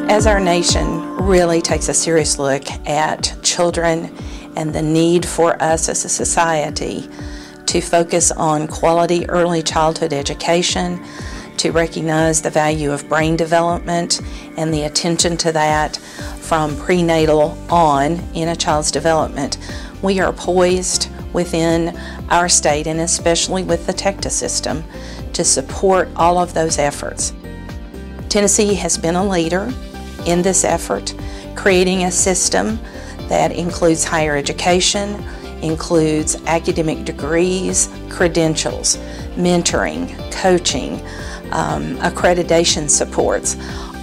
As our nation really takes a serious look at children and the need for us as a society to focus on quality early childhood education, to recognize the value of brain development and the attention to that from prenatal on in a child's development, we are poised within our state, and especially with the TECTA system, to support all of those efforts. Tennessee has been a leader in this effort, creating a system that includes higher education, includes academic degrees, credentials, mentoring, coaching, accreditation supports,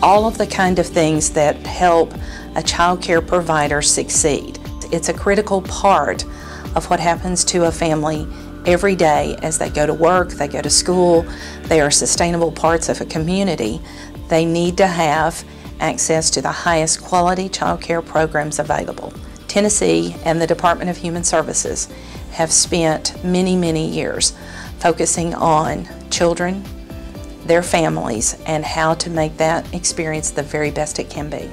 all of the kind of things that help a child care provider succeed. It's a critical part of what happens to a family every day as they go to work, they go to school, they are sustainable parts of a community. They need to have access to the highest quality child care programs available. Tennessee and the Department of Human Services have spent many, many years focusing on children, their families, and how to make that experience the very best it can be.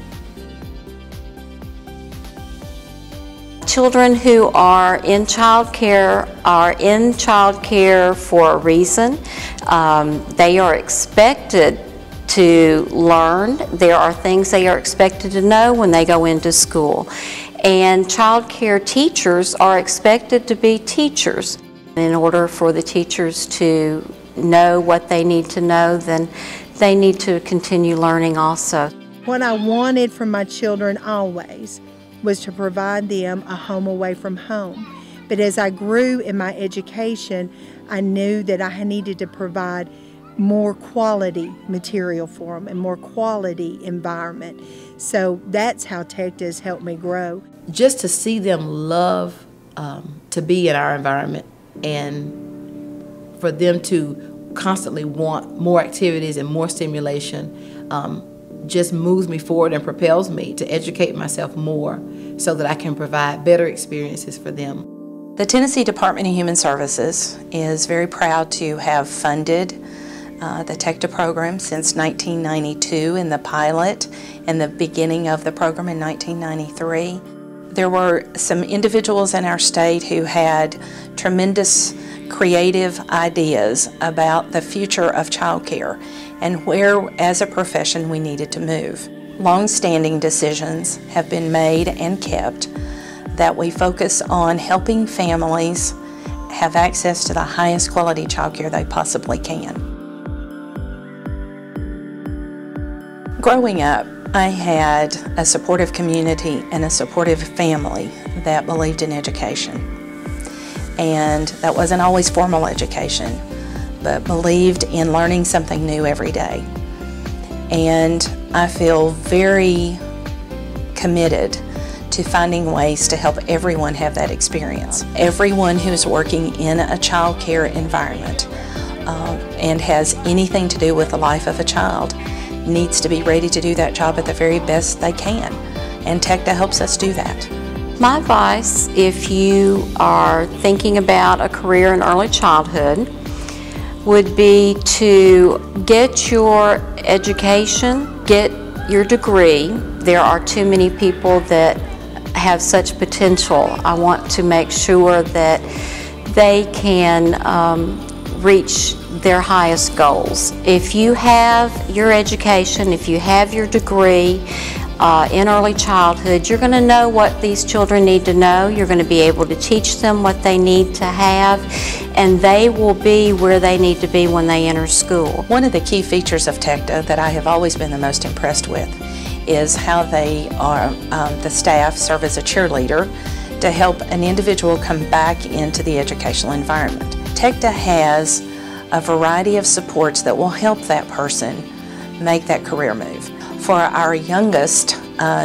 Children who are in child care are in child care for a reason. They are expected to learn. There are things they are expected to know when they go into school. And child care teachers are expected to be teachers. In order for the teachers to know what they need to know, then they need to continue learning also. What I wanted from my children always was to provide them a home away from home. But as I grew in my education, I knew that I needed to provide more quality material for them and more quality environment. So that's how TECTA has helped me grow. Just to see them love to be in our environment, and for them to constantly want more activities and more stimulation just moves me forward and propels me to educate myself more so that I can provide better experiences for them. The Tennessee Department of Human Services is very proud to have funded the TECTA program since 1992 in the pilot and the beginning of the program in 1993. There were some individuals in our state who had tremendous creative ideas about the future of child care and where, as a profession, we needed to move. Long-standing decisions have been made and kept that we focus on helping families have access to the highest quality child care they possibly can. Growing up, I had a supportive community and a supportive family that believed in education. And that wasn't always formal education, but believed in learning something new every day. And I feel very committed to finding ways to help everyone have that experience. Everyone who's working in a child care environment and has anything to do with the life of a child needs to be ready to do that job at the very best they can. And TECTA helps us do that. My advice, if you are thinking about a career in early childhood, would be to get your education, get your degree. There are too many people that have such potential. I want to make sure that they can reach their highest goals. If you have your education, if you have your degree in early childhood, you're going to know what these children need to know. You're going to be able to teach them what they need to have, and they will be where they need to be when they enter school. One of the key features of TECTA that I have always been the most impressed with is how they are, the staff serve as a cheerleader to help an individual come back into the educational environment. TECTA has a variety of supports that will help that person make that career move. For our youngest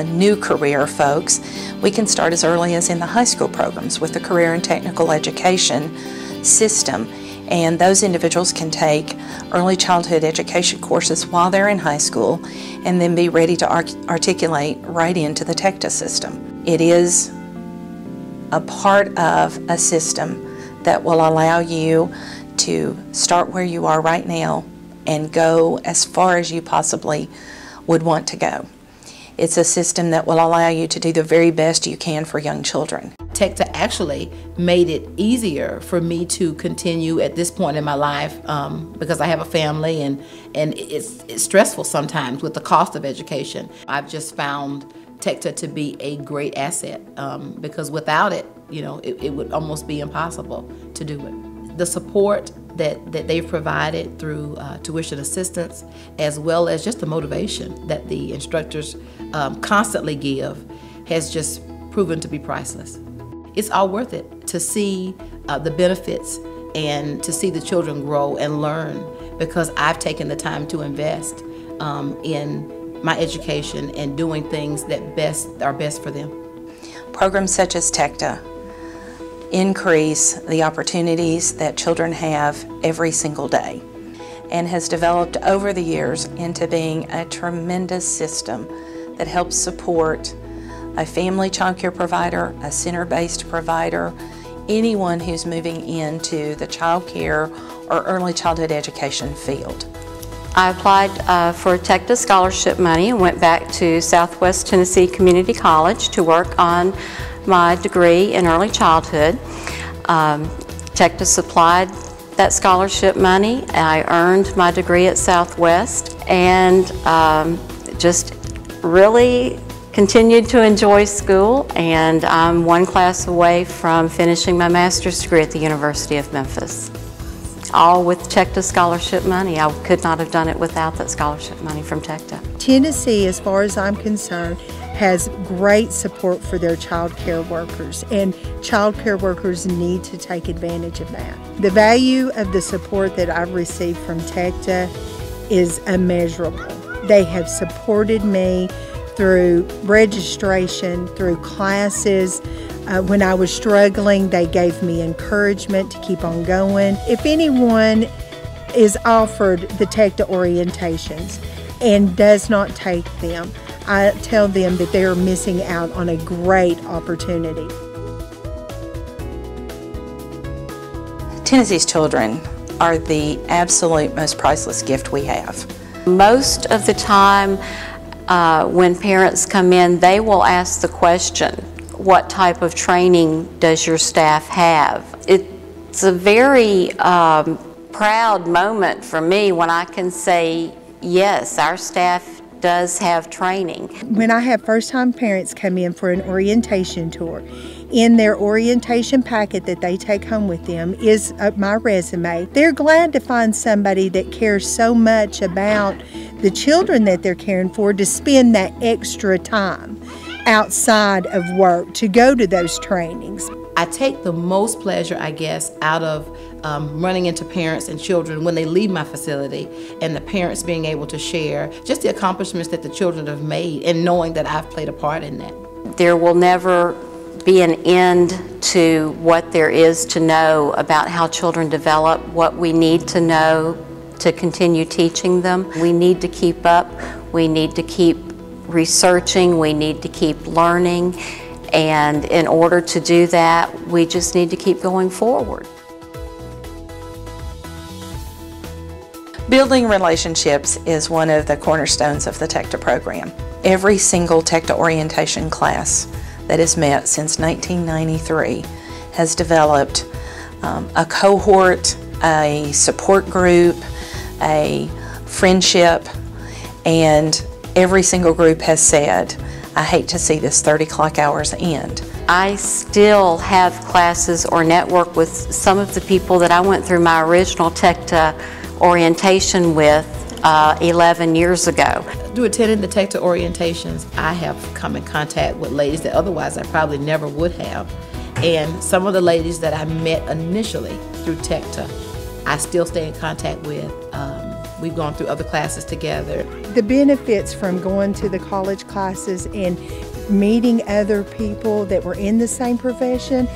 new career folks, we can start as early as in the high school programs with the career and technical education system. And those individuals can take early childhood education courses while they're in high school and then be ready to articulate right into the TECTA system. It is a part of a system that will allow you to start where you are right now and go as far as you possibly would want to go. It's a system that will allow you to do the very best you can for young children. TECTA actually made it easier for me to continue at this point in my life because I have a family and it's stressful sometimes with the cost of education. I've just found TECTA to be a great asset because without it, you know, it would almost be impossible to do it. The support that they've provided through tuition assistance, as well as just the motivation that the instructors constantly give, has just proven to be priceless. It's all worth it to see the benefits and to see the children grow and learn because I've taken the time to invest in my education and doing things that are best for them. Programs such as TECTA increase the opportunities that children have every single day and has developed over the years into being a tremendous system that helps support a family child care provider, a center-based provider, anyone who's moving into the child care or early childhood education field. I applied for TECTA scholarship money and went back to Southwest Tennessee Community College to work on my degree in early childhood. TECTA supplied that scholarship money. I earned my degree at Southwest and just really continued to enjoy school, and I'm one class away from finishing my master's degree at the University of Memphis. All with TECTA scholarship money. I could not have done it without that scholarship money from TECTA. Tennessee, as far as I'm concerned, has great support for their child care workers, and child care workers need to take advantage of that. The value of the support that I've received from TECTA is immeasurable. They have supported me through registration, through classes. When I was struggling, they gave me encouragement to keep on going. If anyone is offered the TECTA orientations and does not take them, I tell them that they are missing out on a great opportunity. Tennessee's children are the absolute most priceless gift we have. Most of the time when parents come in, they will ask the question, what type of training does your staff have? It's a very proud moment for me when I can say, yes, our staff does have training. When I have first-time parents come in for an orientation tour, in their orientation packet that they take home with them is my resume. They're glad to find somebody that cares so much about the children that they're caring for to spend that extra time outside of work to go to those trainings. I take the most pleasure, I guess, out of running into parents and children when they leave my facility and the parents being able to share just the accomplishments that the children have made and knowing that I've played a part in that. There will never be an end to what there is to know about how children develop, what we need to know to continue teaching them. We need to keep up, we need to keep researching, we need to keep learning, and in order to do that, we just need to keep going forward. Building relationships is one of the cornerstones of the TECTA program. Every single TECTA orientation class that has met since 1993 has developed a cohort, a support group, a friendship, and every single group has said, I hate to see this 30 clock hours end. I still have classes or network with some of the people that I went through my original TECTA orientation with 11 years ago. Through attending the TECTA orientations, I have come in contact with ladies that otherwise I probably never would have. And some of the ladies that I met initially through TECTA I still stay in contact with. We've gone through other classes together. The benefits from going to the college classes and meeting other people that were in the same profession,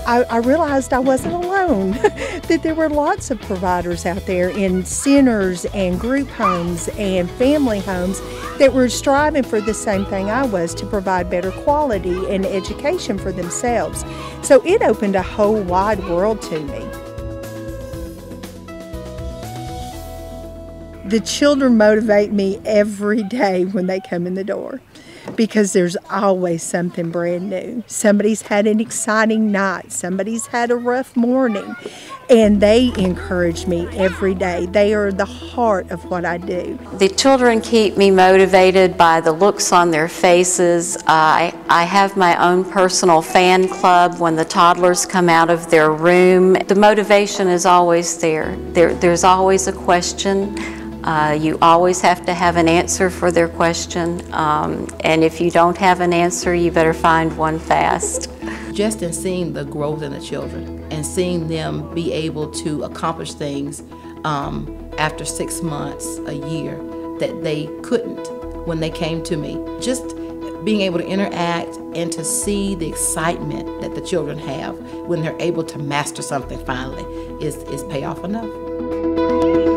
I realized I wasn't alone, that there were lots of providers out there in centers and group homes and family homes that were striving for the same thing I was, to provide better quality and education for themselves. So it opened a whole wide world to me. The children motivate me every day when they come in the door, because there's always something brand new. Somebody's had an exciting night, somebody's had a rough morning, and they encourage me every day. They are the heart of what I do. The children keep me motivated by the looks on their faces. I have my own personal fan club when the toddlers come out of their room. The motivation is always there. There's always a question. You always have to have an answer for their question, and if you don't have an answer, you better find one fast. Just in seeing the growth in the children and seeing them be able to accomplish things after 6 months, a year, that they couldn't when they came to me. Just being able to interact and to see the excitement that the children have when they're able to master something finally is payoff enough.